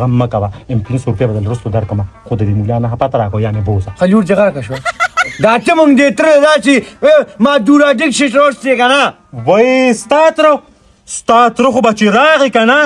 غم مه کوه ام 500 روپۍ به دل رستو درکړم خو د دې مولا نه پته راکړه یعنې بوسه خلور جګړه که شوه دا ته مونږ دې تره دا چې ما دوراډیک شیټ روستې که نه وای ستا تره خو به چې راغی که نه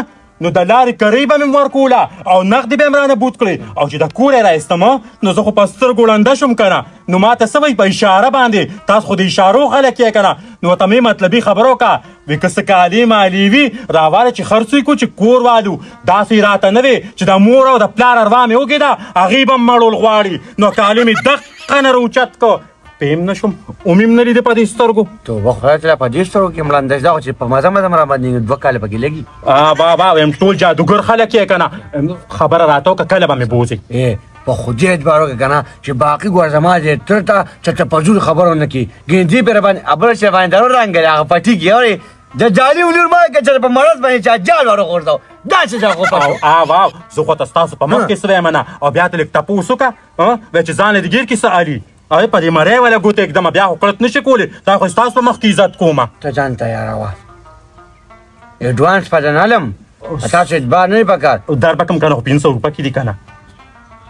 نو د لارې کرۍ به مې ورکوله او نغدې به یې رانه بوت کړې او چې د کوره یې رایستم نو زه خو په سترګو ړنده شوم که نه نو ما ته څه وایي په اشاره باندې تاسو خو د اشارو خلک یې که نه نو ورته مې مطلبي خبره وکړه وایي که څه کالي مالي وي راواله چې خرڅ وکړو چې کور والو داسې راته نه وي چې د مور او د پلار اروا مې وکېده هغې به مړول غواړي نو کالي مې دقه نه راوچت کړ پیم نشم اومیم نه لیده په دې سترګو توبه خدای تعالی په دې سترګو کې مړندش دا چې په مزه مزه را باندې 2 کاله پکې لګي بابا ویم ټول جادوګر خلک یې که نه خبره راته وکړه کله به مې بوځي په خودي اعتبار وکړه که نه چې باقي ګوره زما دې تره ته چټه پزول خبره ونه کړي ګیندي پرې باندې ابله چې باندې درو رنګ لري هغه پټېږي اورې د جالي ولور ما که چېرې په مرض باندې چا جال ورغورځو داسې ځای خو پټ واو زه خو ته ستاسو په مخ کې څه وایم نه او بیا ته لږ تپوس وکړه وایي چې ځان له دې ګیر کې څه علي په دې مرۍ والا ګوته اکدمه بیا خو کړت نشي کولی دا خو ستاسو په مخ کې عزت کومه ته ځان تیاروه اډوانس پته نه لم تاسو اعتبار نه پکار در به کم که نه خو 500 روپۍ کې دي که نه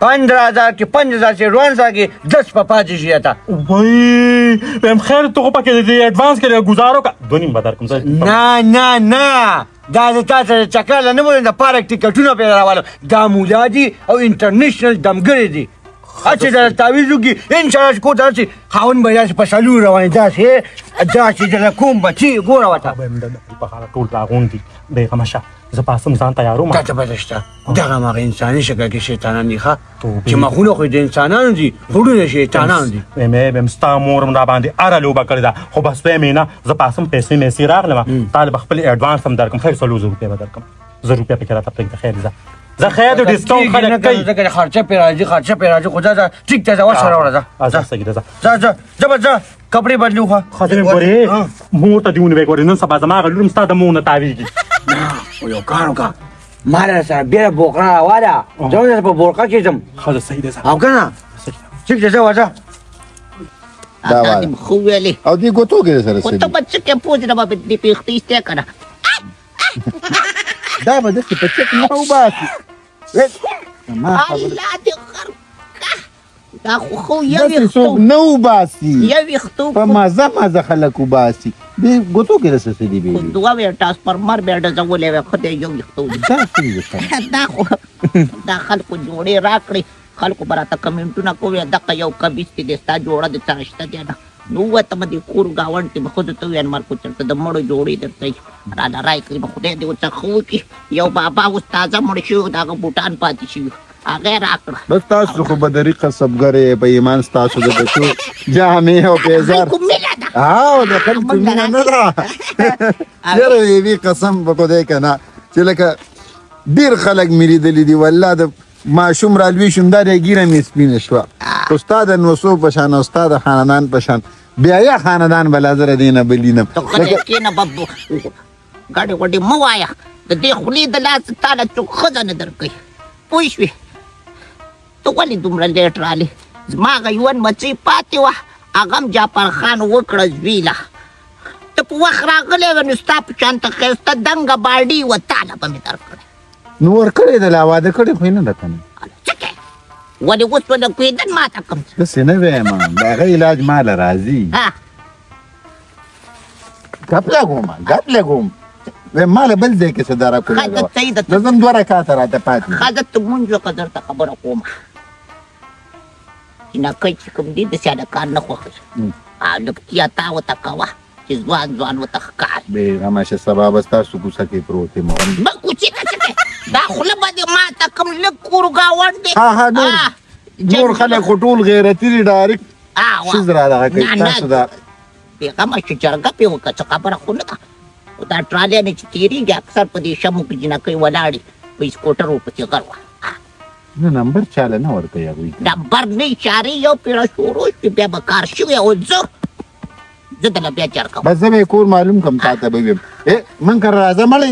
15,000 کې 5,000 چې اډوانس راکړي 10 په پاتې شي ته وایي ویم خیر ته خو پکې د اډوانس کې لږ ګزار وکړه 2.5 به درکړم نه دا د تا سره چکر له نه بولم د پارک ټکټونه پرې راولم دا مولا دي او انټرنیشنل دمګرې دي چې د تعویض وکړي انشاءالله چې کور ته راشي خاوند به داسې په سلور روانې داسې د کوم بچي ګوره ورته په حاله ټول راغونډ دي بېغمه شه زه پاسم ځان تیاروم تا ته پته شته دغه هماغه انساني شکل کې شیطانان دي ښه چې مخونه خو د انسانانو دي غوږونه شیطانانو دي ویم ستا مور هم راباندې هره لوبه کړې ده خو بس ویم نه زه پاسم پیسې میسې راغلم تا له به خپل اډوانس هم درکړم خیر 100 روپۍ به درکړم 100 روپۍ پکې راته پرېږده خیر زه خیر د ډسکاونټ خلک کوي ځکه خرچه پرې راځي خو ځه ټیک ته ځه ورسره وړه ځه ځه کپړې بدلو خو خاطر مې ګورې مور ته دې ونیوې ګورې نن سبا زما هغه لور هم ستا د مور نه تاویږي خو یو کار وکړه ما سره بېره بوقړه راواله زه هم په بورقه کې ځم ښه ده صحیح ده او که نه ټیک ده ځه ورځه خو ویلې او دې ګوتو کې سره خو ته به څه کې پوځ نه به دې پیښتې ایستی که نه دا به داسې په چک نه وباسي الله دې غرقه دا خو داسې څوک نه وباسي یو ویښتو په مزه خلک وباسي دې ګوتو کې رسه څه دي بېلې دوه وې ټرانسفارمر بیا ډزولی وې خدای یو ویښتو دا څنګه دا خو دا خلکو جوړې راکړې خلکو به راته کمنټونه کوي دغه یو کمیس کې دی ستا جوړه د چا شته دی نه نو وته به دې کور ګاونډ کې به خو ته ویل مرکو چېرته د مړو جوړې درته راله رای کړي به خدای دې ورڅخه وکړي یو بابا اوس تازه مړ شوي د هغه بوټان پاتې شوي هغه یې راکړه بس تاسو خو به دري قصبګر یې په ایمان ستاسو د بچو جامې او پیزار د خلکو مینه نه ده یاره یوې قسم په خدای که نه چې لکه ډېر خلک مې لیدلي دي والله د ماشوم رالوي شوم دا د ګیره مې سپینه شوه خو ستا د نوسو په شان او ستا د خاندان په شان بیا یا خاندان به لا زره دې نه بلینم کېنه ببو ګاډې غوډې مه وایه د دې خولې د لاسه تاله څوک ښځه نه درکوي پوه شوې ته ولې دومره لیټ رالې زما هغه یوه مچۍ پاتې وه هغه هم جعفر خان وکړه زویله ته په وخت راغلی وې نو ستا په شانته ښایسته دنګه باډي وه تاله به مې درکړې نو ورکړې ده لا واده کړې خو یې نه ده که نه څه کوې ولې اوس ونه کوېدل ما ته کوم څه داسې نه وایم د هغه علاج ماله راځي ګپ لګوم ماله بل ځای کې څه داره کړې زه ځم 2 رکعاته راته پاتې ښه زه ته مونځ وکړه درته خبره کوم چې نکۍ چې کوم دي داسې هلکان نه خوښوي لږ تیاتا ورته کوه چې ځوان ورته ښکاري بېغمه شه سبا به ستاسو کوڅه کې پروت یم کوڅې ته څه کوې دا خوله به دې ما ته کوم لږ کور ګاونډ دی نور خلک خو ټول غیرتي دي ډایرکټ ښځ را دغه کوي تاسو دا بېغمه شه جرګه پې وکړه څه خبره خو نه ده خو دا ټرالیانې چې تېرېږي اکثر په دې شمو کې جنکۍ ولاړې په سکوټر ورپسې غر وه نه نمبر چاله نه ورکوي هغوی نمبر نه اشارې یو پیړه شروع شوې بیا به کار شوی او زه دله بیا جرګه بس زه به یې کور معلوم کړم تا ته به ویم من کره راځه مړی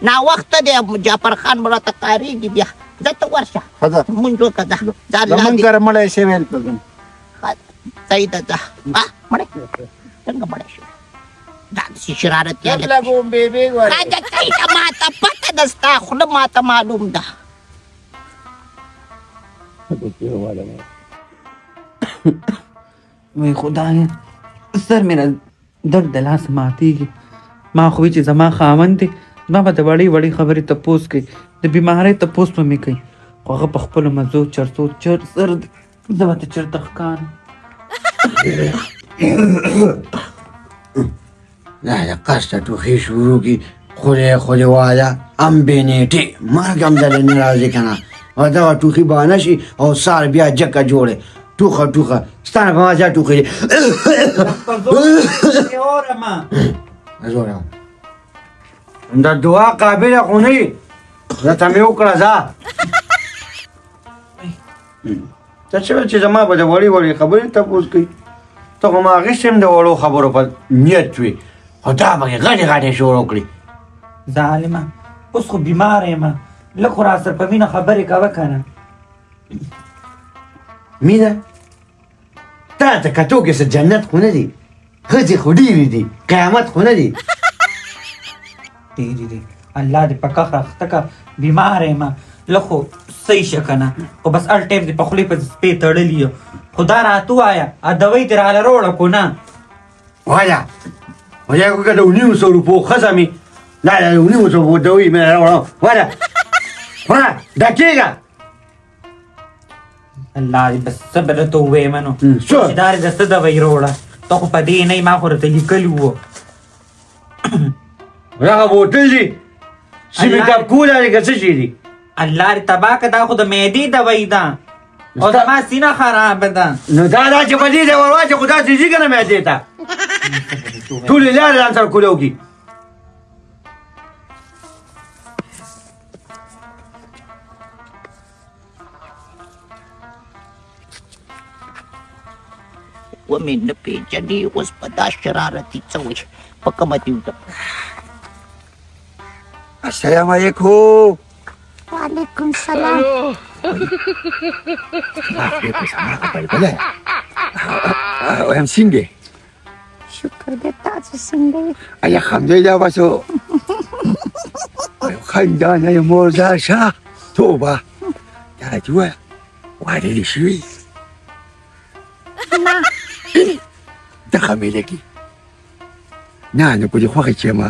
ناوخته دی جعفر خان به راته کارېږي بیا زه ته ورشه مونځ وکړه من کره مړی شوی صحیح ده ځه مړی څنګه مړی شوی داسې شرارت یې لا بوم بیبي ګوره راځه کوي ته ماته پته ده ستا خوله ماته معلوم ده وای خدایا سر مې درد د لاسه ماتېږي ما خو وی چې زما خاوند دی زما به د وړې وړې خبرې تپوس کوي د بیمارۍ تپوس به مې کوي خو هغه په خپلو مزو چرتو چر سر دی زه به ته چېرته ښکارم دا د قصد ټوخي شروع کي خولې واده ام بینېټې مرګ هم دلې نه راځي که نه او دغه ټوخي بهانه شي او سار بیا جکه جوړې ټوخه ستانه په ما زیات ټوخي دي زوره د دعا قابله خو نه یي راته مې وکړه ځه ته چې زما به د وړې خبرې تپوس کوي ته خو ما اخیستې یم د وړو خبرو په نیت وي خو دا پکې غټې شروع کړي ظالمه اوس خو بیماره یم لږ خو راسره په مینه خبرې کوه که نه مینه تا ته کتو کې څه جنت خو نه دي ښځې خو ډېرې دي قیامت خو نه دي ډېرې دي الله دې په کخ راخته که بیماره یم لږ خو صحیح شه که نه خو بس هر ټایم دې په خولې په سپې تړلي یو خو دا راته ووایه دوی دې راله راوړه کو نه وایه خو که د 900 روپو ښځه مې دا د 900 روپو دوی مې راوړه وایه دا کېږه الله دې بس څه به درته ووایم نو چې دا دې د څه دوی راوړه ته خو په دې نه یې ما خو راته لیکلي وو هغه بوتل دي سیمې ټاپکونه دي که څه شي دي الله دې تباه که دا خو د معدې دوی ده او زما سینه خرابه ده نو دا چې په دې ځای ور واچې خو داسې ځي که نه معدې ته ټولې لارې ځان سره کولو کي ومې نه پېژنې اوس په دا شرارتي څه وایي په کومه دې وده السلام علیکم وعلیکم سلام وایم څنګه شکر دې تاسو څنګه یې الحمدلله بسو خندانه یې مرزا شاه توبه دا دې ووایه واده دې شوي نه ته خمیله کې نه نو په دې خوښه چې یم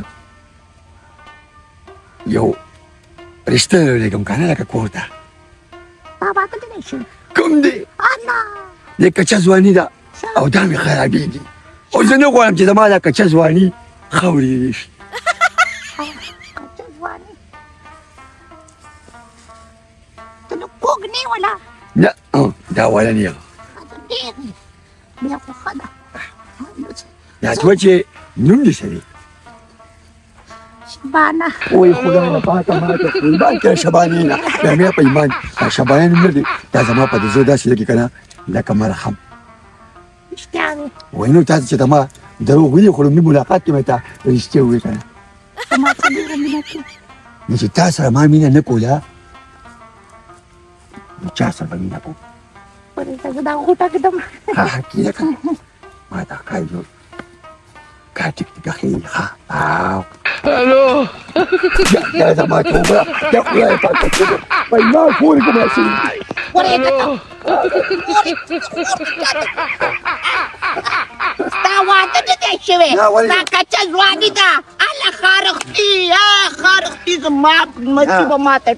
یو رشته لرم که نه لکه کور ته بابا ته دې نه شي کوم دی انا د کچه ځواني ده او دا مې خرابېږي او زه نه غواړم چې زما دا کچه ځواني خاورېدې شي کچه ځواني ته نو کوږ نه یې ولا نه دا وله نه یم ډېر بیا خو ښه ده دا دوه چې نوم دې څه دی شبانه وای خدای نه پاته ماته قربان کړه شبانینا دا مې په ایمان شبانه نوم نه دی دا زما په دې زړه داسې لګي که نه لکه مرهم رښتیا دی وای نو تاسو چې ته ما دروغ ویلي خو لومړي ملاقات کې مې ته رښتیا وویل که نه زما څه ډېره مینه کوي نو چې تا سره ما مینه نه کوله نو چا سره به مینه کوم پرېږده زه دا غوټه کېدم کېده که ما دا کار جوړ کار ټیک ټیک اخلي ښه الو دا زما توبه دا خدای پاک توبه په ایمان پورې کوم راشي پرېږده ستا واده نه دی شوی ستا کچه ځواني ده هله خارښتي خارښتي زما مچي به ماته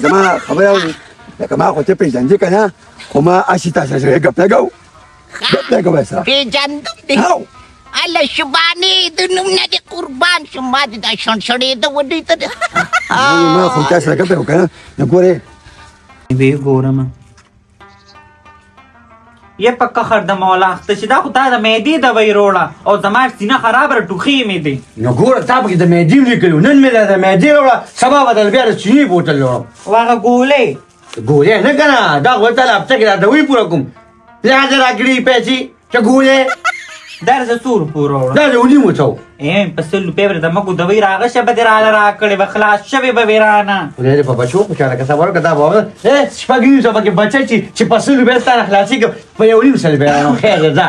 زما خبره اورې لکه ما خو ته پېژندې که نه خو ما هسې تا سره ګپ لګو سره پېژندم دی هله شبانې د نوم نه دې قربان شم ما دې دا شڼشڼېده ولېده ده ما خو تا سره ګپ لګو که نه نو ګورې وی ګورم یې په کخر د مولا اخته چې دا خو تا د معدې دوی روړه او زما سینه خرابه ټوخي مې دی نو ګوره تا پکې د معدې لیکلي نن مې د معدې راوړه سبا به درله بیا د چیني بوتل راوړم هغه ګولۍ ګولۍ نه که نه دا خو تا له هفته کې دا دوی پوره کوم لحاظه راکړي پیسې چې ګولۍ در زه څو روپو راوړم دا د 900 په 100 روپۍ به د مګو دوی راغه شه به دې راله راکړې به خلاص شوې به وې رانه خدای دې په بچو خوشحاله کړه صبر وکړه دا به شپږ 900 پکې بچی چې په 100 روپۍ ستا نه خلاصېږم په 1.5 سل بیا نو خیر دی ځه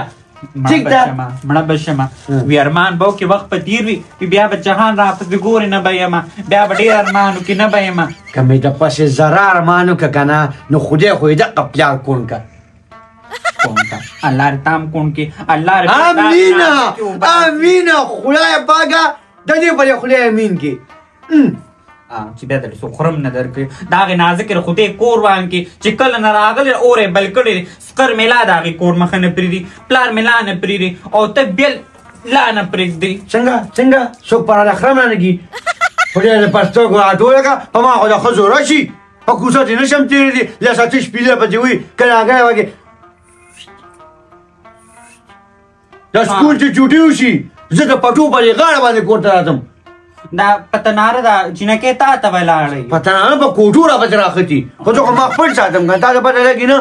ټیک ده مړه به شمه وي ارمان به وکړې وخت به تېر وي بیا به جهان راپسې ګورې نه به یمه بیا به ډېر ارمان وکړې نه به یمه که مې د پسې زره ارمان وکړه که نه نو خدای خو یې دقه پلار کون که الله دې تام کون کې الله امینه امینه خدای پاکه د دې په خدای امین کې چې بیا درې څوک خورم نه درکړي د هغې نازکې د خدای کور وان کې چې کله نه راغلی اور یې بل کړی سقر مې لا د هغې کور مخه نه پرېږدي پلار مې لا نه پرېږدي او ته بېل لا نه پرېږدي څنګه څوک پر اخرم نه لګي خدای دې په سترګو راټوله کړه په ما خو د ښځو راشي په کوڅه دې نشم تېرېدی لس اته شپېلې پسې وي که راګی وګې دا سکول چې چوټي وشي زه د پټو پرې غاړه باندې کور ته راځم دا پتناره دا جنکې تا ته ولاړی پتناره په کوټو را پسې راختي خو زه خو ما خپل ساتم که تا ته پته لګي نه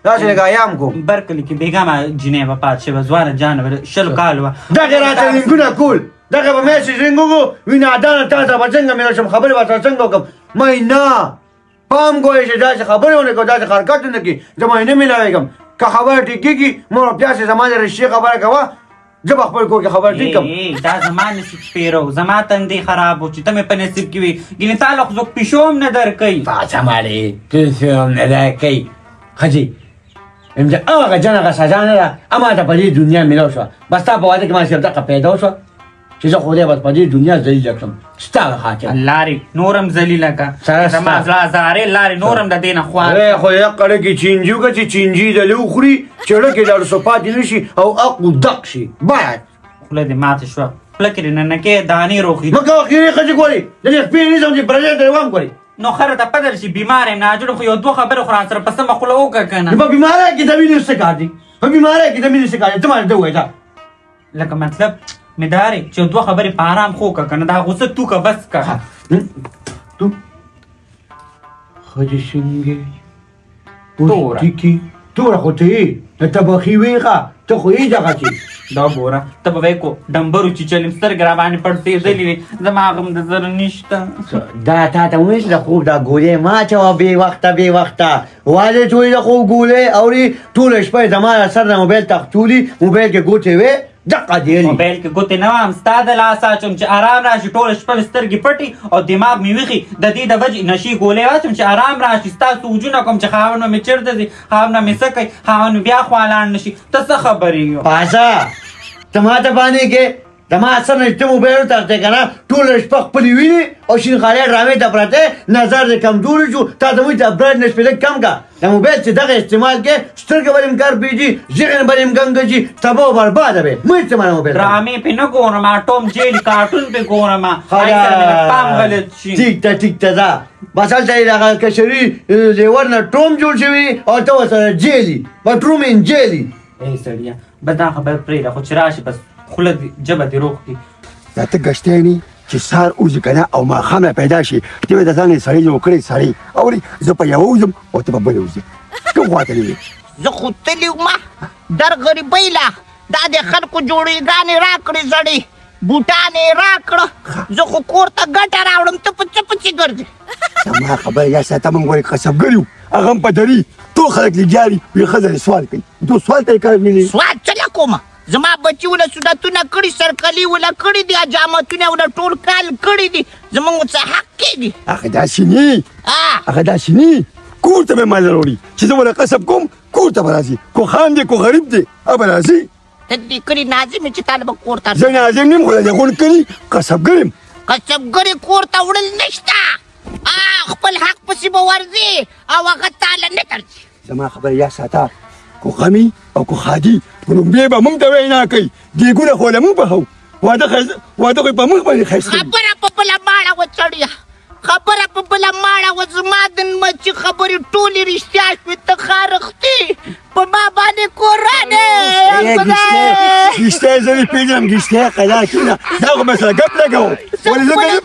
داسې لږ ایام کو برکلي کې بېګامه جنۍ به پات شوه ځوانه جانه به 20 کال وه دغه راته رنګونه کول دغه به میسج رنګ وکړو وي نادانه تا ته به څنګه مېله شم خبرې به سره څنګه وکړم مې نه پام کوئ چې داسې خبرې ونه کوو داسې حرکت ونه کړي زه مې نه میلاوېږم که خبره ټیکېږي مور او پلار چې زما د رشتې خبره کوه زه به خپل کور کې خبره ټیک کړم دا زما نصیب سپېرو زما تندی خراب و چې ته مې په نصیب کې وي ګینې تا له خو څوک پیشو هم نه درکوي پاڅه مالې پیشو هم نه درکوي ښځې هغه جان هغه سزا نه ده اما ته په دې دنیا میلاو شوه بس تا په واده کې ما صرف دقه پیدا شوه چې زه خدای بس په دې دنیا ذلیله کړم ستا د خاطر لارې نورم ذلیله که زما زړه ازارې لارې نورم د دې نه خوار خو یې قړه کې چینجي وکړه چې چینجي دلې وخوري چړه کې دړ سو پاتې نه شي او اقو دق شي باید خوله دې ماته شوه خوله کې دې ننکې دانې روغي مه کوه خیرې ښځې ګورې د دې خپې نیسم چې پردی ته یې وام ګورې نو خره ته پته شي بیمار یم ناجوړ خو یو دوه خبرې خو راسره په سمه خوله وکړه که نه په بیماری کې د مینې څه کار دی په بیماری کې د مینې څه کار دی ته ماته ته ووایه لکه مطلب مې دا دی چې یو دوه خبرې په آرام خو وکړه که نه دا غوسه تو که بس که تو ښځې څنګې پوستکي توره خو ته یې د تبخي ویښه ته خو یې دغسې دا ګوره ته به وایې کو ډمبرو چیچلیم سترګې را باندې پړسېدلې وې زما هغه هم د زره نشته دا تا ته وویل د خوب دا ګولۍ ما اچوه بې وخته بې وخته واده چې وایي د خوب ګولۍ اوري ټوله شپه یې زما له سر نه موبایل تختولي موبایل کې ګوتې وې دقه دیلي موبایل کې ګوتې نه وم ستا د لاسه اچوم چې ارام راشي ټوله شپه مې سترګې پټې او دماغ مې ویښي د دې د وجې نشي ګولۍ واچوم چې ارام راشي ستا سوجونه کوم چې خاوند مې چېرته ځي خاوند مې څه کوي خاوند مې بیا خوالاند نشي ته څه خبرې یو پاسه ته ماته باندې کې زما سر نه چې ته موبایل وتښتې که نه ټوله شپه خپلې وینې او شینخالۍ ډرامې ته پرته نظر دې کمزوري شو تا ته وایي چې برایټنس پې لږ کم کړه د موبایل چې دغه استعمال کې سترګې به دې هم کار پرېږدي ذهن به دې هم ګنګه شي تباه و برباده به مه استعماله موبایل ډرامې پې نه ګورم ټوم جیل کارټون پې ګورم پام غلط شي ټیک ته ټیک ته ځه بس هلته یې دغه کشري زیور نه ټوم جوړ شوي او ته ورسره جیلي بټروم ان جیلي ای سړیه بس دا خبر پرېږده خو چې راشي بس خوله دې ژبه دې روغ کړي دا ته ګشتی نه چې سهار وځي که نه او ماښام پیدا شي ته به د ځان یې سړی جوړ کړی سړی اورې زه په یوه وځم او ته په بله وځې کوم خوا ته وې زه خو تلي ومه در غریبۍ له دا د خلکو جوړېګانې راکړې زړې بوټان یې راکړه زه خو کور ته ګټه راوړم ته په څه پسې ګرځې زما خبره یا ساته موږ ګورې کسبګر یو هغه هم په دري ټول خلک لګیاري وي ښځه دې سوال کوي تو سوال ته یې کار نه سوال څه له کومه زما بچي وله سنتونه کړي سرکلي وله کړي دي حجامتونه وله ټول کال کړي دي زموږ څه حق کېږي هغه داسې نه هغه داسې نه کور ته به مال راوړي چې زه وله قصب کوم کور ته به راځي کو خان دی کو غریب دی به راځي ته دې کړي ناظم چې تا به کور ته زه ناظم نه یم خو دې غونډ کړي قصبګر یم قصبګرې کور ته وړل نشته خپل حق پسې به ورځي او هغه تاله نه درځي زما خبره یا ساته کو غمی او کو خادي رومبې به موږ ته وینا کوي دیګونه خو له موږ په هو واده خو په موږ باندې ښایسته خبره په بله ماړه وه سړیه خبره په بله ماړه وه زما د مچي خبرې ټولې رښتیا شوې ته خارښتې په ما باندې کورانې ګشتی زه دې پېژنم ګشتی قدار کېنه دا خو مسله ګپ لګوم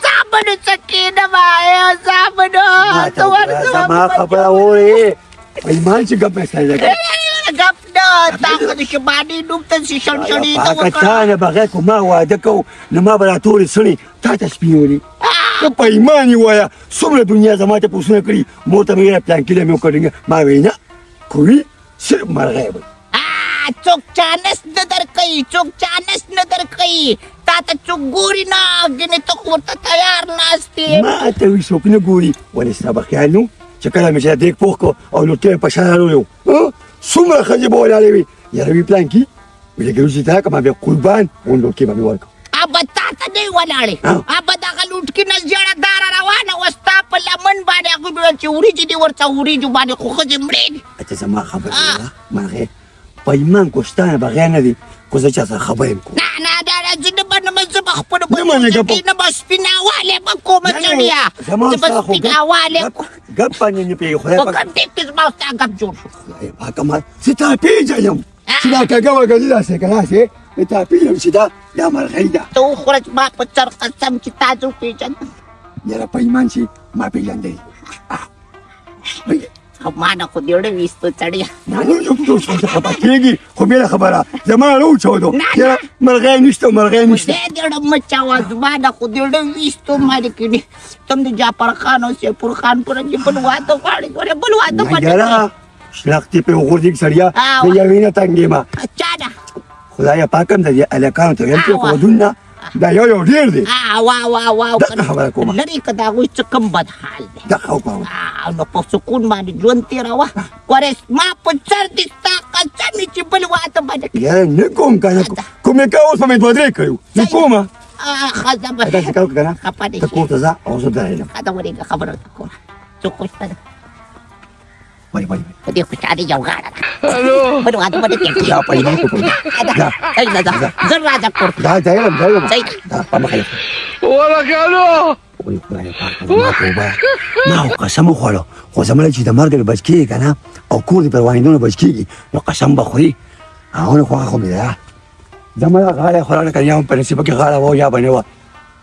زامنو څه کېنم زامنو زما خبره اورې ایمان چې ګپ مسله لګوم ګپ نه تا خو د شباني نوم ته چې شړشړې ته هغه تا نه بغیر کو ما واده کوو نو ما به راټولې سړې تا ته سپینولې ته په ایمان یې ووایه څومره دنیا زما ته پوښتنه کړي مور ته مې ویله پلانکي له مې وکړې ما ویې نه خو وي صرف مرغۍ به څوک چانس نه درکوي څوک چانس نه درکوي تا ته څوک ګوري نه ګنې ته خو ورته تیار ناست یې ما ته وایي څوک نه ګوري ولې ستا به خیال نه و چې کله مې چې د دیګ پوخ کړو او لوټې یې په شا راوړی و څومره ښځې به ولاړې وي یاره وي پلانکي ویل ګرو چې تا که ما بیا قربان اون لوټکې به مې ورکړو ابا تا ته نه ولاړې ابا دغه لوټکي نه زیړه داره روانه وه ستا په لمن باندې هغوی به ویل چې وریجې دې ورته وریجو باندې خو ښځې مړې دي اته زما خبره ده مرغې په ایمان کوشتانه بغیر نه دي خو زه چا سره خبرې یم کوم نه زه نه منم زه به خپلو نه به سپیناوالی به کومه سړیه زه به سپیناوالی ګپ باندې نه پوهېږي خدای په کوم ټیپ کې زما او ستا ګپ جوړ شو خدای پاکه ما زه تا پېژنم چې دا کږه وږه داسې که داسې زه تا پېژنم چې دا مرغۍ ده ته وخوره چې ما په سر قسم چې تا زه وپېژنم یاره په ایمان چې ما پېژندلی ما نه خو دې ډېر ویستو سړیه خفه کېږي خو بېله خبره زما نه وچودو یاره مرغۍ نشته مرغۍ نشته دې ډېر مه چاوه زما نه خو دې ډېر ویستو مالې کړي تم د جعفر خان او سیفور خان پوره چې بل واده غواړي ګورې بل واده یاره شلختې پرې وغورځېږي سړیه زه یوې نه تنګ یم چا ده خدایه پاکم د دې هلکانو ته ویم چې ودون نه دا یو ډېر دی دغه خبره کومه لرې که د هغوی څه کم بد حال دی دغه وکړه نو په سکون باندې ژوند تېروه ګورې ما په سر دې ستا قسم وي چې بل واده به نه کړي یاره نه کوم که نه کوم یې که اوس به مې دوه درې کړي نه کومه ښځه به داسې کار وکړه که نه خفه دې ته کور ته ځه او زه درېږم ښه ده ورېږه خبره ته کومه څوک خوشته ده ولې په دې خوشحالي یو غاړه ده بل واده به نه کېږي دا په ایمان کو کوم زر راځه کور ته دا ځایږم دا په مخه ولګالو وایي خدای پاک زما توبه ما خو قسم وخوړو خو زما چې د مرګ نه بچ کېږي که نه او کور دې پر وایندو نه بچ کېږي نو قسم به خوري هغه نه خوښه خو مې ده زما غاړه یې خوراله که یا په نصیبه کې غاړه وه یا به نه وه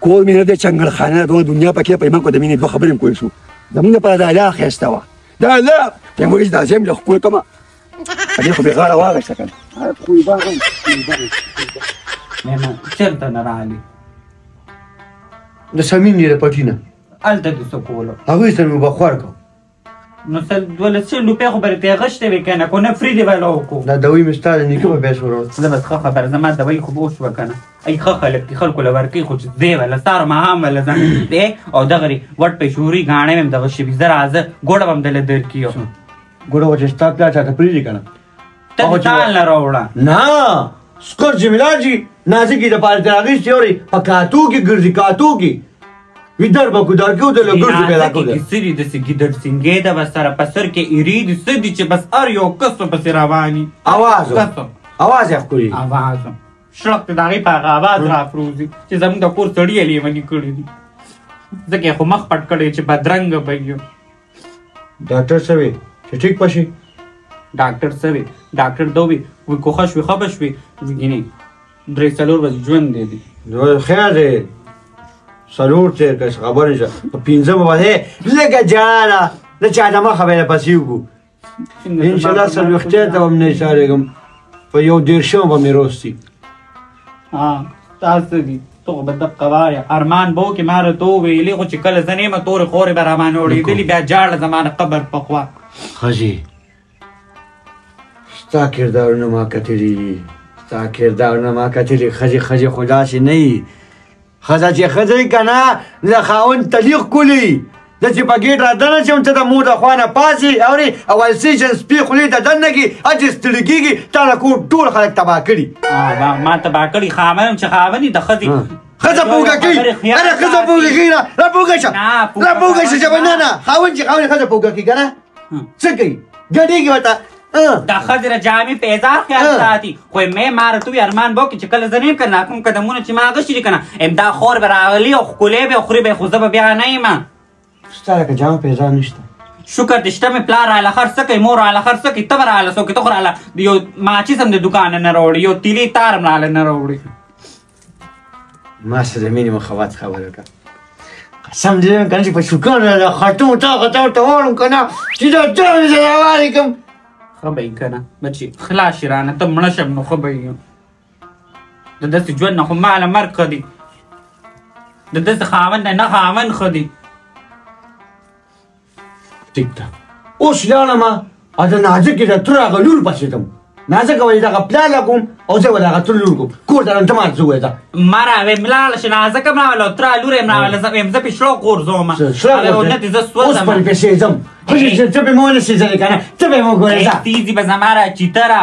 کور مې نه دی چنګلخانه ده دونه دنیا پکې په ایمان کو د مینې دوه خبرې هم کوی شو زمونږ لپاره د الله ښایسته وه د الله ته مې وایي چې دا ځای مې له ښکل کړمه دې خو بې غاړه واغېسته که نه خویبان مېرمن چېرته نه راغلي د سمین یې د پټي نه هلته دې څه کولو هغوی سره مې بخور کړو نو دولس روپۍ خو به رې غشتې وې که نه کو نه فري دې به له وکړو دا دوی مې ستا د نیکه په پیسې وروړل زه بس ښه خبره زما دوی خو به وشوه که نه ای ښه خلک دي خلکو له ورکوي خو چې دی وله سهار ماښام وله ځان دی او دغه وټ پیشوري ګاڼې مې هم دغه شوي زه راځه ګوړه به هم دله درکي ګوړه وه چې ستا پلار چاته پرېږدي که نه ته دې تال نه راوړه نه سکر جمیلان جی نازکی د پاره تراغی سیوري په کاتو کې ګرځي کاتو کې ویدر به کو دا کو د لګرځي پیدا کو د سری د سګیدر سنگې د بسره پسر کې ایرید سدي چې بس ار یو کس په رواني आवाज یې کوي आवाज شلق د هغې په هغه آواز رافروزي چې زموږ د کور سړي یې لیوني کړي دي ځکه یې خو مخ پټ کړی چې بدرنګه به یو ډاکټر څه وی چې ټیک پشي ډاکټر څه وی ډاکټر دو وی وی کوښښ وی خبش وی وګینې درې څلور ورځې ژوند دی نو خیر دی څلور تېر کړه خبره نشه په پنځمه باندې لږه جاله د چا د مخه به یې پسې وکړو انشاءالله څلوېښتۍ ته به م نه ایسارېږم په یو دېرشمه به مې روستي تاسو دي ته خو به دقه وایه ارمان به وکړې ما راته وویلې خو چې کله زه نه یم تورې خورې به راباندې اورېدلې بیا جاړه زما د قبر په خوا ښځې ستا کردارونه ما کتلي ستا کردارونه ما کتلي ښځې خو داسې نه وي ښځه چې ښځه وي که نه د خاوند تلیق کولي زه چې په ګېټ رادنه شم ته د مور د خوا نه پاسې اورې او السیشن سپي خولې ته دننه کړي هر چې ستړي کېږي تا نه کور ټول خلک تباه کړي ما تباه کړي خاوند یم چې خاوند یې د ښځې ښځه پوږه کوي اره ښځه پوږه کوي نه راپوږه شه راپوږه شه چې نه خاوند چې خاوند ښځه پوږه کوي که نه څه کوي ګډېږي ورته دا ښځې را جامې پیزار خیال ساتي خو مې ما راته ووي ارمان به وکړي چې کله زه نه یم که نه کوم قدمونه چې ما اخیستي دي که نه امدا خور به راغلي او ښکلې به خوري به خو زه به بیا نه یم ستا لکه جامه پیزار نشته شکر دې شته مې پلار راله خرڅ کوي مور راله خرڅ کوي ته به راله څوک ته خو راله یو ماچیس هم د دوکانه نه راوړي یو تیلي تار هم راله نه راوړي ما سره د مینې مخوات خبره وکړه قسم دې وایم که نه چې په شوکانو د خټو تا ورته واړم که نه چې دا ټول مې سره راوارې کړم ښه به یې که نه بچې خلاص شي رانه ته مړه شم نو ښه به یې د داسې ژوند نه خو ماله مرګ ښه دی د داسې خاوند نه خاوند ښه دی ټیک ده اوس لاړمه او د نازکې د تره هغه لور پسې ځم نازه کوي دغه پلان لګوم او زه ولا غتل لور کوم کور ته ته مار زوې دا مارا وې ملال شنه ځکه ما ولا تر لورې ما ولا زم پښلو کور زوما او نه دې زس اوس په پیسې زم خو چې ته به مونږ نه سي ځل کنه ته به مونږ ګورې دا تیزی به زماره چیترا